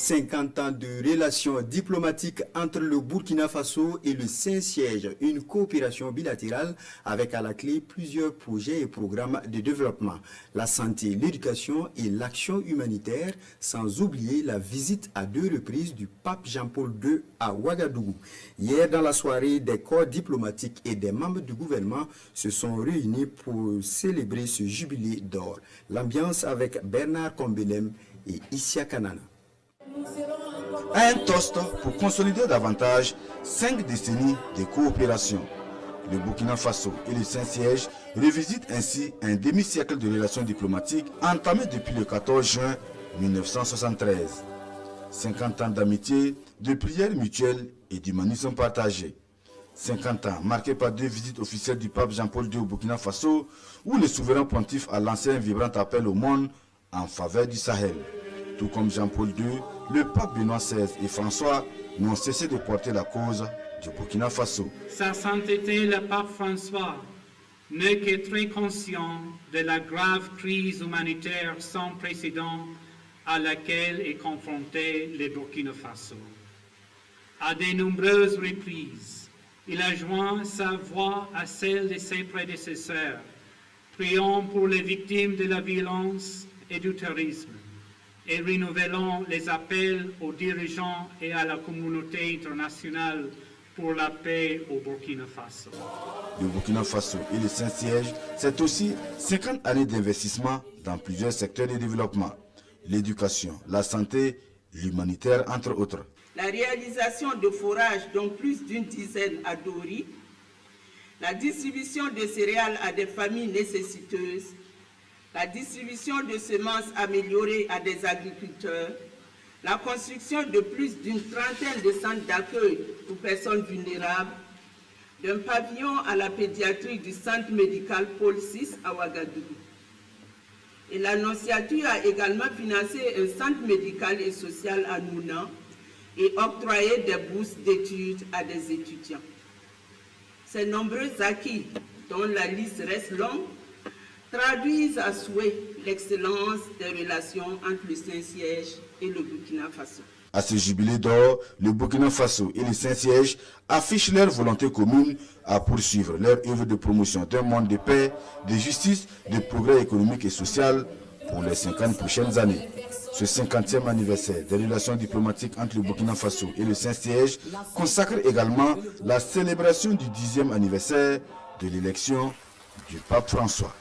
50 ans de relations diplomatiques entre le Burkina Faso et le Saint-Siège, une coopération bilatérale avec à la clé plusieurs projets et programmes de développement, la santé, l'éducation et l'action humanitaire, sans oublier la visite à 2 reprises du pape Jean-Paul II à Ouagadougou. Hier, dans la soirée, des corps diplomatiques et des membres du gouvernement se sont réunis pour célébrer ce jubilé d'or. L'ambiance avec Bernard Combelem et Issia Kanana. Un toast pour consolider davantage 5 décennies de coopération. Le Burkina Faso et le Saint-Siège revisitent ainsi un demi-siècle de relations diplomatiques entamées depuis le 14 juin 1973. 50 ans d'amitié, de prières mutuelles et d'humanisme partagé. 50 ans marqués par 2 visites officielles du pape Jean-Paul II au Burkina Faso, où le souverain pontife a lancé un vibrant appel au monde en faveur du Sahel. Tout comme Jean-Paul II, le pape Benoît XVI et François n'ont cessé de porter la cause du Burkina Faso. Sa sainteté, le pape François, n'est que très conscient de la grave crise humanitaire sans précédent à laquelle est confronté le Burkina Faso. À de nombreuses reprises, il a joint sa voix à celle de ses prédécesseurs, priant pour les victimes de la violence et du terrorisme, et renouvelant les appels aux dirigeants et à la communauté internationale pour la paix au Burkina Faso. Le Burkina Faso et le Saint-Siège, c'est aussi 50 années d'investissement dans plusieurs secteurs de développement, l'éducation, la santé, l'humanitaire, entre autres. La réalisation de forages dont plus d'une dizaine à Dori, la distribution de céréales à des familles nécessiteuses, la distribution de semences améliorées à des agriculteurs, la construction de plus d'une trentaine de centres d'accueil pour personnes vulnérables, d'un pavillon à la pédiatrie du centre médical Paul VI à Ouagadougou. Et l'Annonciature a également financé un centre médical et social à Nouna et octroyé des bourses d'études à des étudiants. Ces nombreux acquis, dont la liste reste longue, traduisent à souhait l'excellence des relations entre le Saint-Siège et le Burkina Faso. À ce jubilé d'or, le Burkina Faso et le Saint-Siège affichent leur volonté commune à poursuivre leur œuvre de promotion d'un monde de paix, de justice, de progrès économique et social pour les 50 prochaines années. Ce 50e anniversaire des relations diplomatiques entre le Burkina Faso et le Saint-Siège consacre également la célébration du 10e anniversaire de l'élection du pape François.